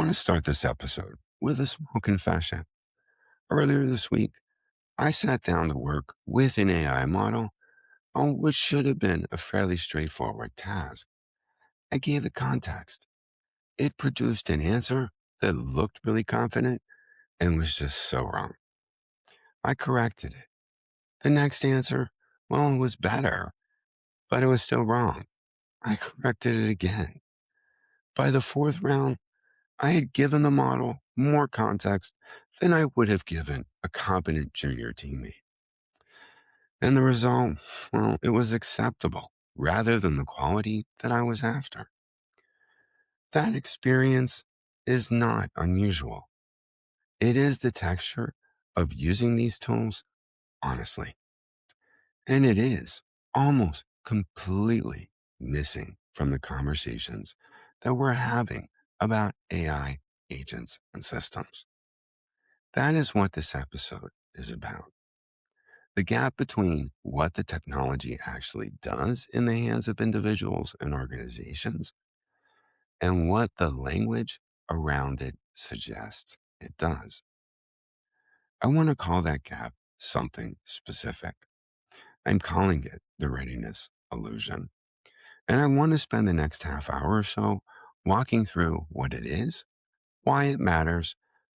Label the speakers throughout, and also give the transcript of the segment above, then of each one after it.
Speaker 1: want to start this episode with a small confession. Earlier this week, I sat down to work with an AI model on what should have been a fairly straightforward task. I gave it context. It produced an answer that looked really confident and was just so wrong. I corrected it. The next answer, well, it was better, but it was still wrong. I corrected it again. By the fourth round, I had given the model more context than I would have given a competent junior teammate. And the result, well, it was acceptable rather than the quality that I was after. That experience is not unusual. It is the texture of using these tools honestly. And it is almost completely missing from the conversations that we're having about AI agents and systems. That is what this episode is about. The gap between what the technology actually does in the hands of individuals and organizations and what the language around it suggests it does. I want to call that gap something specific. I'm calling it the readiness illusion. And I want to spend the next half hour or so walking through what it is, why it matters,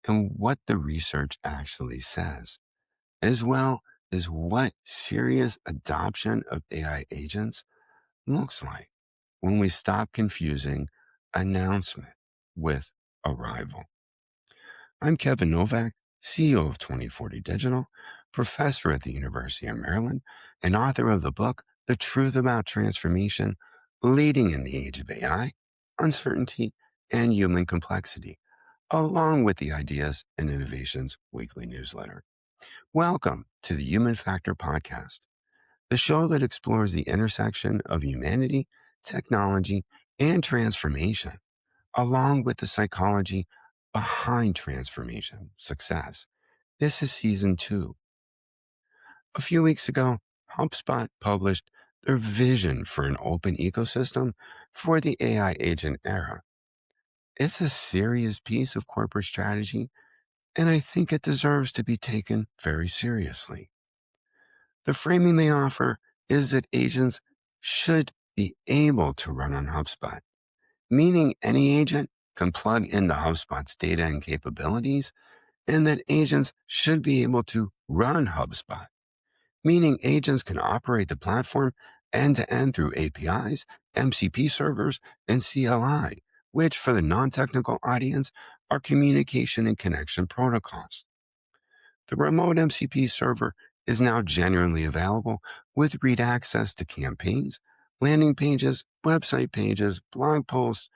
Speaker 1: and what the research actually says, as well as what serious adoption of AI agents looks like when we stop confusing announcement with arrival. I'm Kevin Novak, CEO of 2040 Digital, professor at the University of Maryland, and author of the book, The Truth About Transformation, Leading in the Age of AI, Uncertainty, and Human Complexity, along with the Ideas and Innovations weekly newsletter. Welcome to the Human Factor Podcast, the show that explores the intersection of humanity, technology, and transformation, along with the psychology behind transformation success. This is season 2. A few weeks ago, HubSpot published their vision for an open ecosystem for the AI agent era. It's a serious piece of corporate strategy, and I think it deserves to be taken very seriously. The framing they offer is that agents should be able to run on HubSpot, meaning any agent can plug into HubSpot's data and capabilities, and that agents should be able to run HubSpot, meaning agents can operate the platform end-to-end through APIs, MCP servers, and CLI, which for the non-technical audience are communication and connection protocols. The remote MCP server is now generally available with read access to campaigns, landing pages, website pages, blog posts,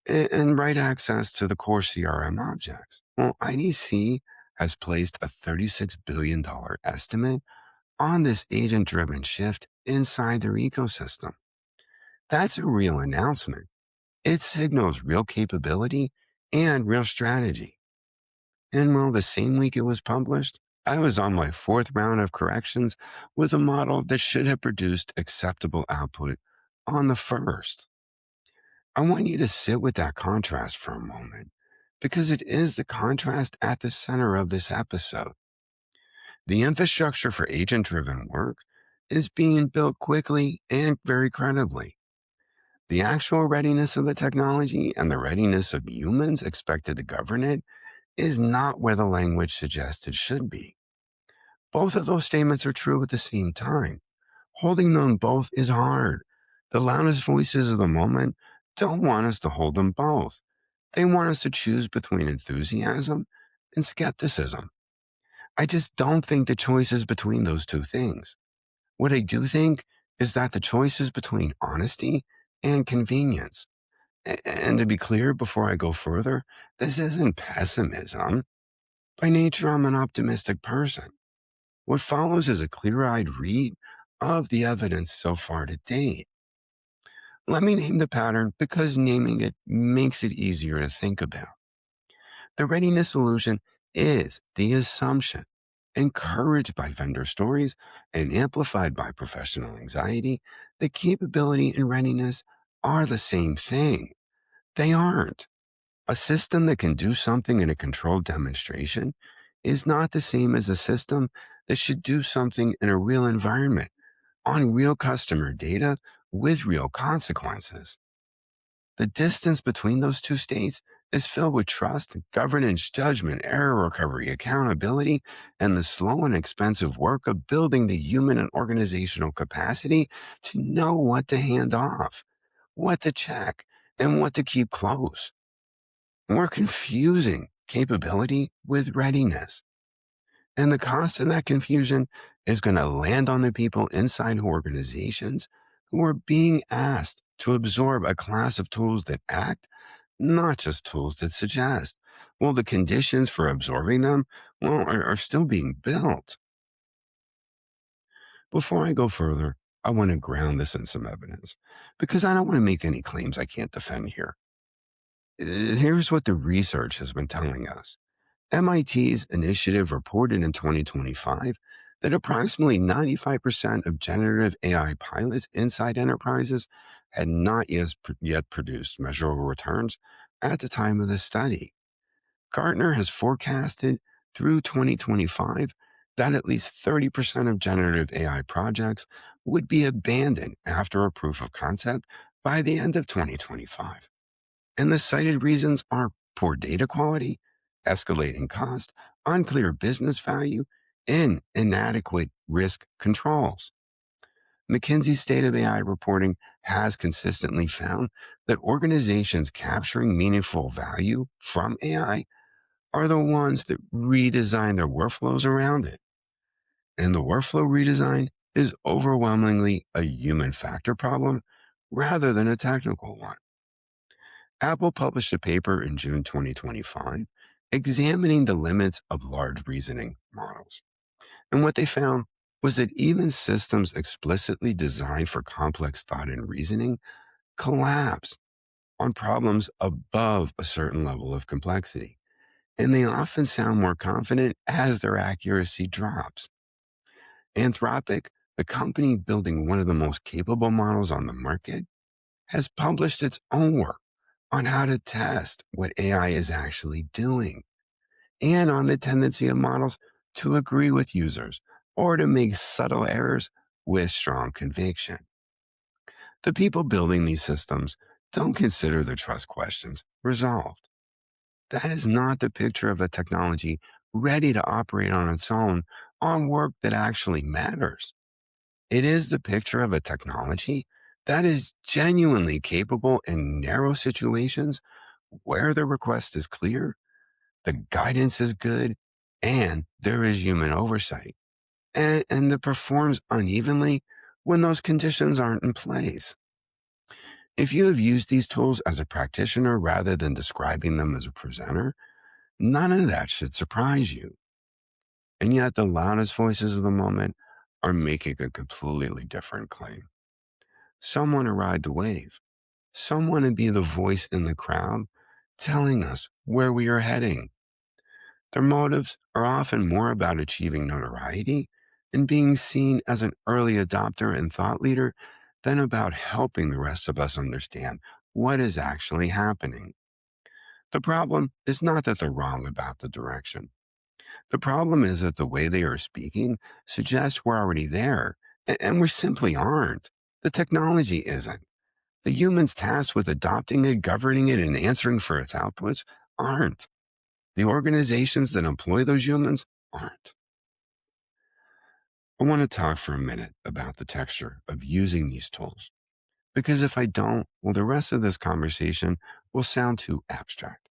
Speaker 1: and write access to the core CRM objects. Well, IDC has placed a $36 billion estimate on this agent-driven shift inside their ecosystem. That's a real announcement. It signals real capability and real strategy. And well, the same week it was published, I was on my 4th round of corrections with a model that should have produced acceptable output on the 1st. I want you to sit with that contrast for a moment, because it is the contrast at the center of this episode. The infrastructure for agent-driven work is being built quickly and very credibly. The actual readiness of the technology and the readiness of humans expected to govern it is not where the language suggests it should be. Both of those statements are true at the same time. Holding them both is hard. The loudest voices of the moment don't want us to hold them both. They want us to choose between enthusiasm and skepticism. I just don't think the choice is between those two things. What I do think is that the choice is between honesty and convenience. And to be clear before I go further, this isn't pessimism. By nature, I'm an optimistic person. What follows is a clear-eyed read of the evidence so far to date. Let me name the pattern because naming it makes it easier to think about. The readiness illusion is the assumption, encouraged by vendor stories and amplified by professional anxiety, that capability and readiness are the same thing. They aren't. A system that can do something in a controlled demonstration is not the same as a system that should do something in a real environment, on real customer data with real consequences. The distance between those two states is filled with trust, governance, judgment, error recovery, accountability, and the slow and expensive work of building the human and organizational capacity to know what to hand off, what to check, and what to keep close. We're confusing capability with readiness. And the cost of that confusion is going to land on the people inside organizations who are being asked to absorb a class of tools that act, not just tools that suggest. Well, the conditions for absorbing them, are still being built. Before I go further, I want to ground this in some evidence because I don't want to make any claims I can't defend here. Here's what the research has been telling us. MIT's initiative reported in 2025 that approximately 95% of generative AI pilots inside enterprises had not yet produced measurable returns at the time of the study. Gartner has forecasted through 2025 that at least 30% of generative AI projects would be abandoned after a proof of concept by the end of 2025. And the cited reasons are poor data quality, escalating cost, unclear business value, and inadequate risk controls. McKinsey's State of AI reporting has consistently found that organizations capturing meaningful value from AI are the ones that redesign their workflows around it. And the workflow redesign is overwhelmingly a human factor problem rather than a technical one. Apple published a paper in June 2025 examining the limits of large reasoning models. And what they found was that even systems explicitly designed for complex thought and reasoning collapse on problems above a certain level of complexity. And they often sound more confident as their accuracy drops. Anthropic, the company building one of the most capable models on the market, has published its own work on how to test what AI is actually doing and on the tendency of models to agree with users or to make subtle errors with strong conviction. The people building these systems don't consider the trust questions resolved. That is not the picture of a technology ready to operate on its own on work that actually matters. It is the picture of a technology that is genuinely capable in narrow situations where the request is clear, the guidance is good, and there is human oversight, and that performs unevenly when those conditions aren't in place. If you have used these tools as a practitioner rather than describing them as a presenter, none of that should surprise you. And yet, the loudest voices of the moment are making a completely different claim. Some want to ride the wave. Some want to be the voice in the crowd telling us where we are heading. Their motives are often more about achieving notoriety and being seen as an early adopter and thought leader than about helping the rest of us understand what is actually happening. The problem is not that they're wrong about the direction. The problem is that the way they are speaking suggests we're already there, and we simply aren't. The technology isn't. The humans tasked with adopting it, governing it, and answering for its outputs aren't. The organizations that employ those humans aren't. I want to talk for a minute about the texture of using these tools, because if I don't, well, the rest of this conversation will sound too abstract.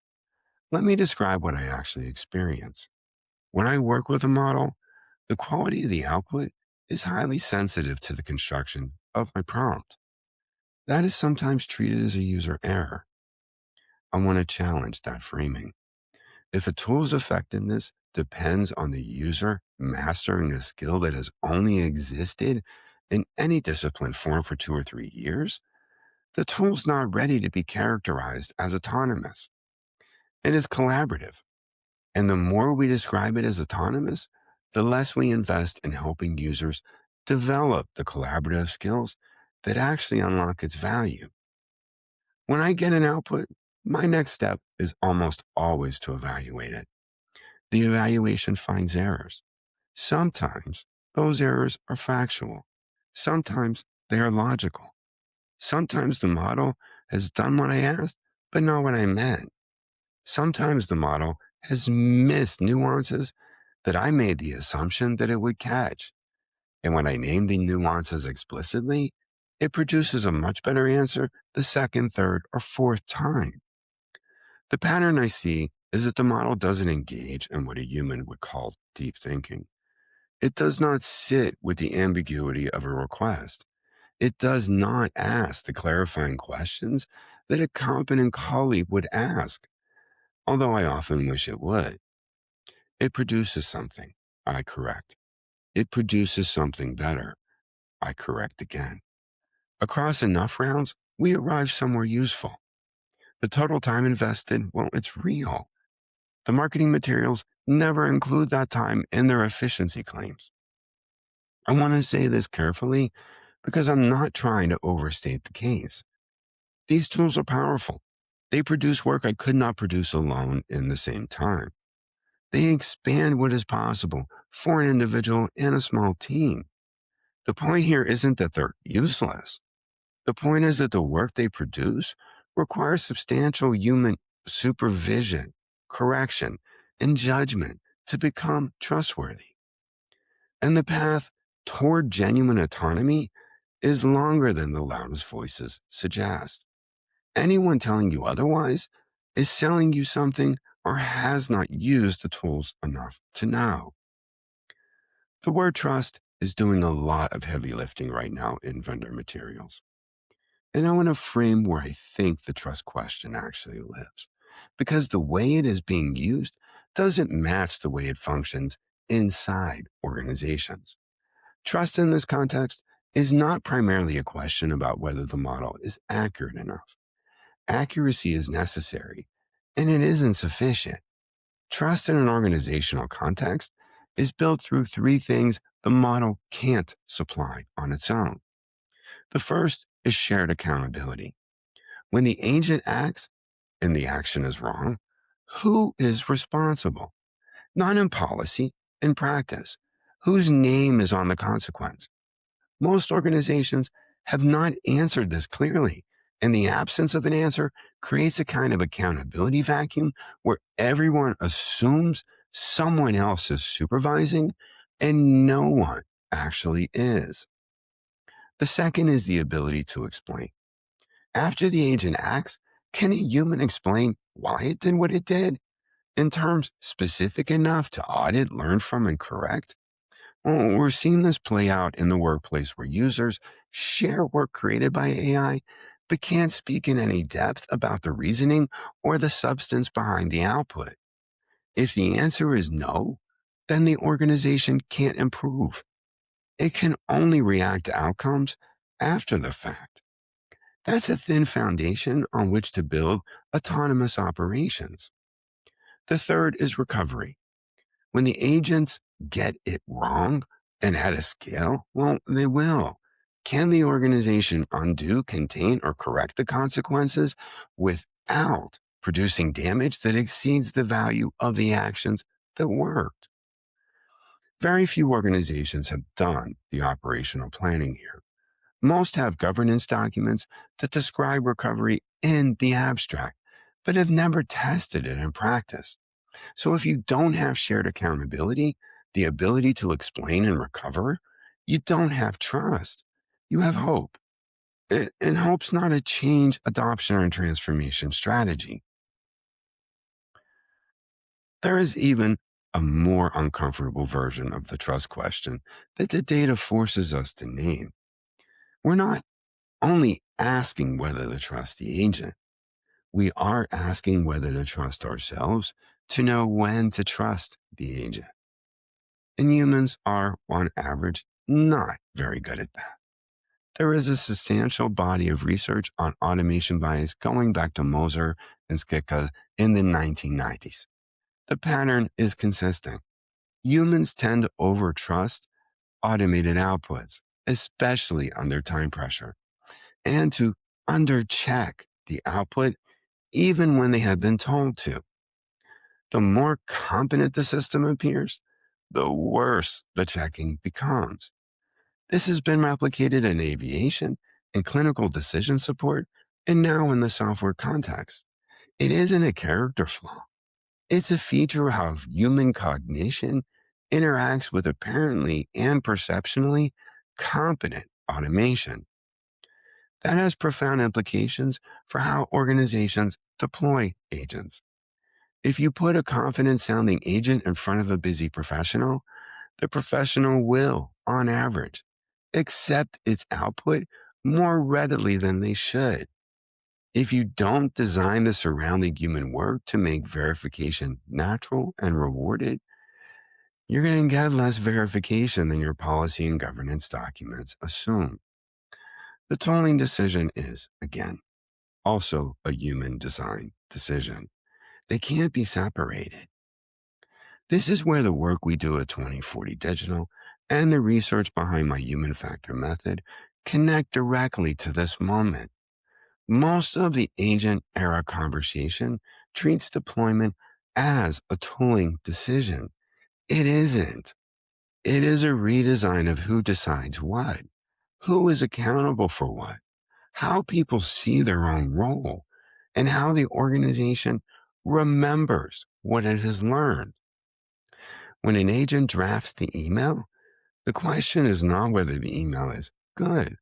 Speaker 1: Let me describe what I actually experience. When I work with a model, the quality of the output is highly sensitive to the construction of my prompt. That is sometimes treated as a user error. I want to challenge that framing. If a tool's effectiveness depends on the user mastering a skill that has only existed in any discipline form for 2 or 3 years, the tool's not ready to be characterized as autonomous. It is collaborative. And the more we describe it as autonomous, the less we invest in helping users develop the collaborative skills that actually unlock its value. When I get an output, My next step is almost always to evaluate it. The evaluation finds errors. Sometimes those errors are factual. Sometimes they are logical. Sometimes the model has done what I asked, but not what I meant. Sometimes the model has missed nuances that I made the assumption that it would catch. And when I name the nuances explicitly, it produces a much better answer the second, third, or fourth time. The pattern I see is that the model doesn't engage in what a human would call deep thinking. It does not sit with the ambiguity of a request. It does not ask the clarifying questions that a competent colleague would ask, although I often wish it would. It produces something. I correct. It produces something better. I correct again. Across enough rounds, we arrive somewhere useful. The total time invested, well, it's real. The marketing materials never include that time in their efficiency claims. I want to say this carefully because I'm not trying to overstate the case. These tools are powerful. They produce work I could not produce alone in the same time. They expand what is possible for an individual and a small team. The point here isn't that they're useless. The point is that the work they produce requires substantial human supervision, correction, and judgment to become trustworthy. And the path toward genuine autonomy is longer than the loudest voices suggest. Anyone telling you otherwise is selling you something or has not used the tools enough to know. The word trust is doing a lot of heavy lifting right now in vendor materials. And I want to frame where I think the trust question actually lives, because the way it is being used doesn't match the way it functions inside organizations. Trust in this context is not primarily a question about whether the model is accurate enough. Accuracy is necessary, and it isn't sufficient. Trust in an organizational context is built through three things the model can't supply on its own. The first is shared accountability. When the agent acts and the action is wrong, who is responsible? Not in policy, in practice. Whose name is on the consequence? Most organizations have not answered this clearly, and the absence of an answer creates a kind of accountability vacuum where everyone assumes someone else is supervising and no one actually is. The second is the ability to explain. After the agent acts, can a human explain why it did what it did in terms specific enough to audit, learn from, and correct? Well, we're seeing this play out in the workplace where users share work created by AI, but can't speak in any depth about the reasoning or the substance behind the output. If the answer is no, then the organization can't improve. It can only react to outcomes after the fact. That's a thin foundation on which to build autonomous operations. The third is recovery. When the agents get it wrong and at a scale, well, they will. Can the organization undo, contain, or correct the consequences without producing damage that exceeds the value of the actions that worked? Very few organizations have done the operational planning here. Most have governance documents that describe recovery in the abstract, but have never tested it in practice. So if you don't have shared accountability, the ability to explain and recover, you don't have trust. You have hope. And hope's not a change, adoption, or transformation strategy. There is even a more uncomfortable version of the trust question that the data forces us to name. We're not only asking whether to trust the agent, we are asking whether to trust ourselves to know when to trust the agent. And humans are, on average, not very good at that. There is a substantial body of research on automation bias going back to Moser and Skitka in the 1990s. The pattern is consistent. Humans tend to overtrust automated outputs, especially under time pressure, and to undercheck the output even when they had been told to. The more competent the system appears, the worse the checking becomes. This has been replicated in aviation, in clinical decision support, and now in the software context. It isn't a character flaw. It's a feature of how human cognition interacts with apparently and perceptionally competent automation. That has profound implications for how organizations deploy agents. If you put a confident sounding agent in front of a busy professional, the professional will, on average, accept its output more readily than they should. If you don't design the surrounding human work to make verification natural and rewarded, you're going to get less verification than your policy and governance documents assume. The tolling decision is, again, also a human design decision. They can't be separated. This is where the work we do at 2040 Digital and the research behind my human factor method connect directly to this moment. Most of the agent era conversation treats deployment as a tooling decision. It isn't. It is a redesign of who decides what, who is accountable for what, how people see their own role, and how the organization remembers what it has learned. When an agent drafts the email, the question is not whether the email is good.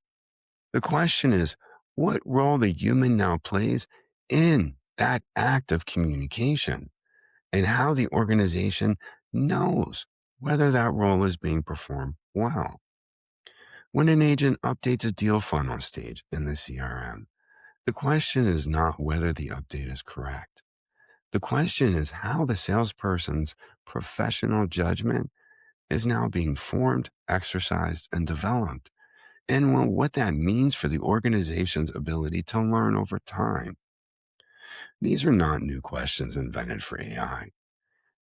Speaker 1: The question is what role the human now plays in that act of communication and how the organization knows whether that role is being performed well. When an agent updates a deal funnel stage in the CRM, the question is not whether the update is correct. The question is how the salesperson's professional judgment is now being formed, exercised, and developed, and what that means for the organization's ability to learn over time. These are not new questions invented for AI.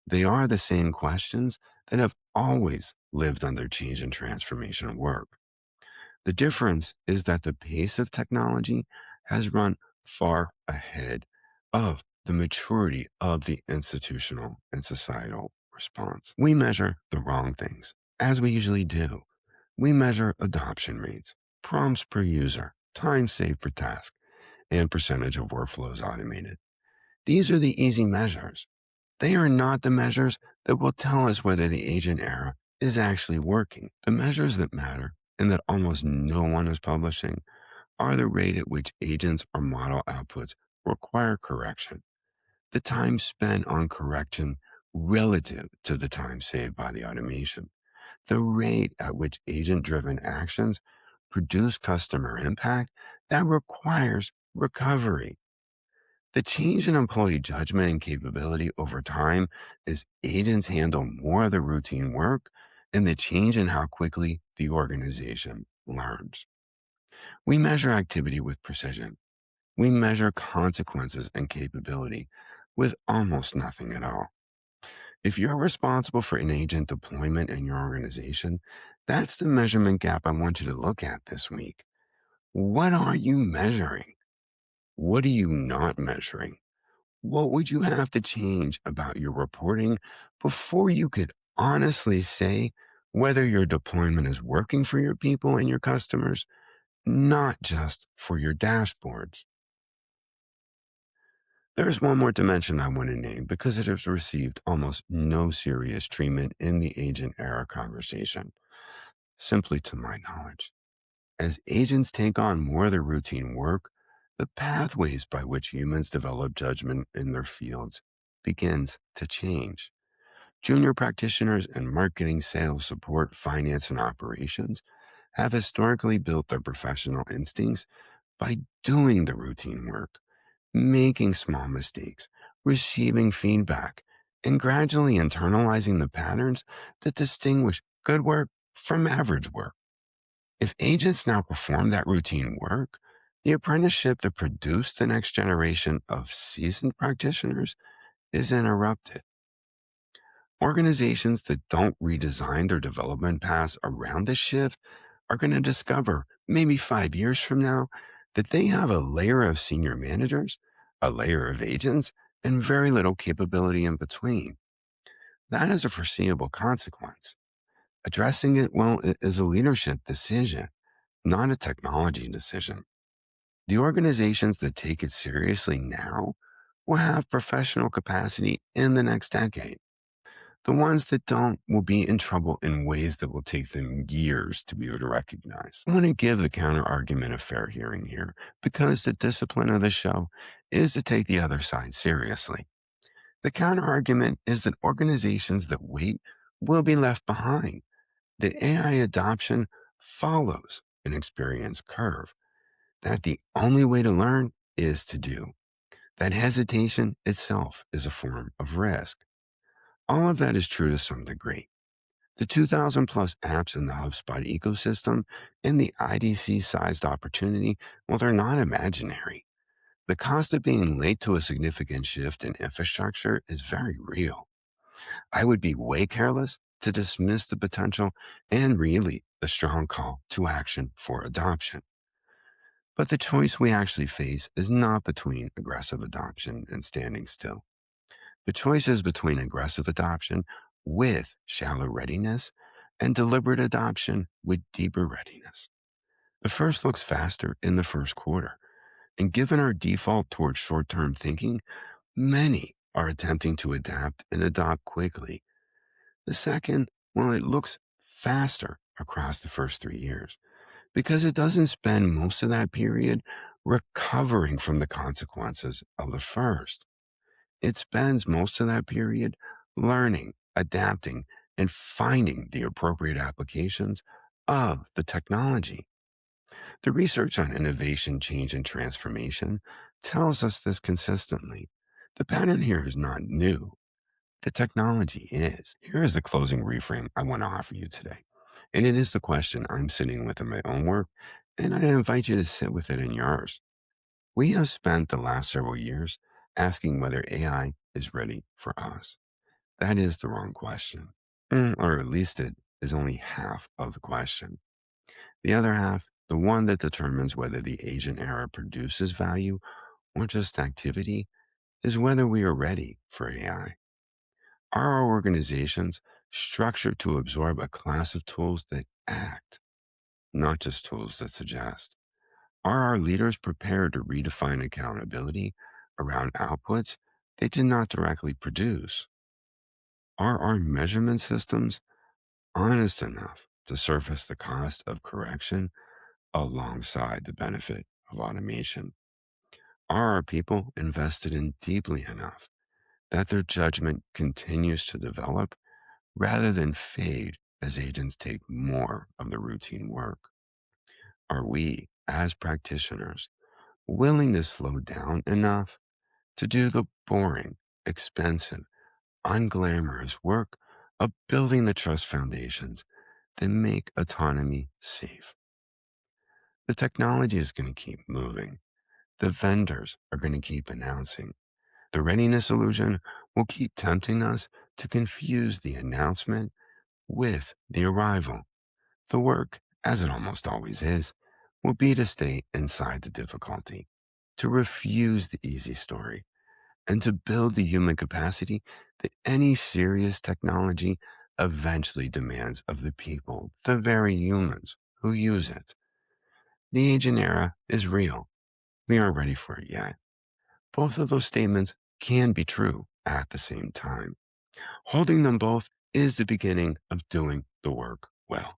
Speaker 1: They are the same questions that have always lived under change and transformation work. The difference is that the pace of technology has run far ahead of the maturity of the institutional and societal response. We measure the wrong things, as we usually do. We measure adoption rates, prompts per user, time saved per task, and percentage of workflows automated. These are the easy measures. They are not the measures that will tell us whether the agent era is actually working. The measures that matter, and that almost no one is publishing, are the rate at which agents or model outputs require correction, the time spent on correction relative to the time saved by the automation, the rate at which agent-driven actions produce customer impact that requires recovery. The change in employee judgment and capability over time as agents handle more of the routine work and the change in how quickly the organization learns. We measure activity with precision. We measure consequences and capability with almost nothing at all. If you're responsible for an agent deployment in your organization, that's the measurement gap I want you to look at this week. What are you measuring? What are you not measuring? What would you have to change about your reporting before you could honestly say whether your deployment is working for your people and your customers, not just for your dashboards? There's one more dimension I want to name because it has received almost no serious treatment in the agent era conversation, simply to my knowledge. As agents take on more of the routine work, the pathways by which humans develop judgment in their fields begins to change. Junior practitioners in marketing, sales, support, finance, and operations have historically built their professional instincts by doing the routine work, making small mistakes, receiving feedback, and gradually internalizing the patterns that distinguish good work from average work. If agents now perform that routine work, the apprenticeship that produced the next generation of seasoned practitioners is interrupted. Organizations that don't redesign their development paths around this shift are going to discover, maybe 5 years from now, that they have a layer of senior managers a layer of agents, and very little capability in between. That is a foreseeable consequence. Addressing it, well, is a leadership decision, not a technology decision. The organizations that take it seriously now will have professional capacity in the next decade. The ones that don't will be in trouble in ways that will take them years to be able to recognize. I want to give the counter argument a fair hearing here because the discipline of the show is to take the other side seriously. The counter argument is that organizations that wait will be left behind, that AI adoption follows an experience curve, that the only way to learn is to do, that hesitation itself is a form of risk. All of that is true to some degree. The 2,000 plus apps in the HubSpot ecosystem and the IDC sized opportunity, well, they're not imaginary. The cost of being late to a significant shift in infrastructure is very real. I would be way careless to dismiss the potential and really the strong call to action for adoption. But the choice we actually face is not between aggressive adoption and standing still. The choice is between aggressive adoption with shallow readiness and deliberate adoption with deeper readiness. The first looks faster in the first quarter, and given our default towards short term thinking, many are attempting to adapt and adopt quickly. The second, well, it looks faster across the first 3 years because it doesn't spend most of that period recovering from the consequences of the first. It spends most of that period learning, adapting, and finding the appropriate applications of the technology. The research on innovation, change, and transformation tells us this consistently. The pattern here is not new. The technology is. Here is the closing reframe I want to offer you today. And it is the question I'm sitting with in my own work, and I invite you to sit with it in yours. We have spent the last several years asking whether AI is ready for us. That is the wrong question. Or at least it is only half of the question. The other half, the one that determines whether the agent era produces value or just activity, is whether we are ready for AI. Are our organizations structured to absorb a class of tools that act, not just tools that suggest? Are our leaders prepared to redefine accountability around outputs they did not directly produce? Are our measurement systems honest enough to surface the cost of correction alongside the benefit of automation? Are our people invested in deeply enough that their judgment continues to develop rather than fade as agents take more of the routine work? Are we, as practitioners, willing to slow down enough to do the boring, expensive, unglamorous work of building the trust foundations that make autonomy safe? The technology is going to keep moving. The vendors are going to keep announcing. The readiness illusion will keep tempting us to confuse the announcement with the arrival. The work, as it almost always is, will be to stay inside the difficulty, to refuse the easy story, and to build the human capacity that any serious technology eventually demands of the people, the very humans who use it. The agent era is real. We aren't ready for it yet. Both of those statements can be true at the same time. Holding them both is the beginning of doing the work well.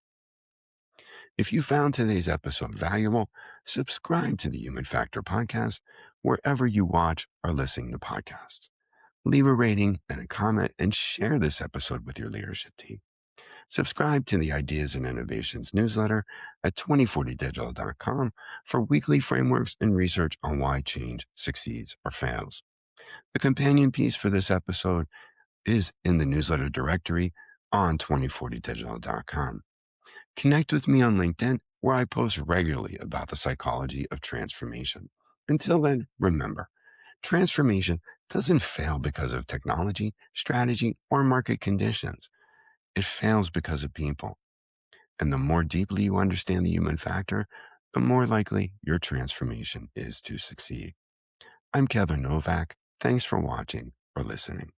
Speaker 1: If you found today's episode valuable, subscribe to the Human Factor podcast wherever you watch or listen to podcasts. Leave a rating and a comment and share this episode with your leadership team. Subscribe to the Ideas and Innovations newsletter at 2040digital.com for weekly frameworks and research on why change succeeds or fails. The companion piece for this episode is in the newsletter directory on 2040digital.com. Connect with me on LinkedIn, where I post regularly about the psychology of transformation. Until then, remember, transformation doesn't fail because of technology, strategy, or market conditions. It fails because of people. And the more deeply you understand the human factor, the more likely your transformation is to succeed. I'm Kevin Novak. Thanks for watching or listening.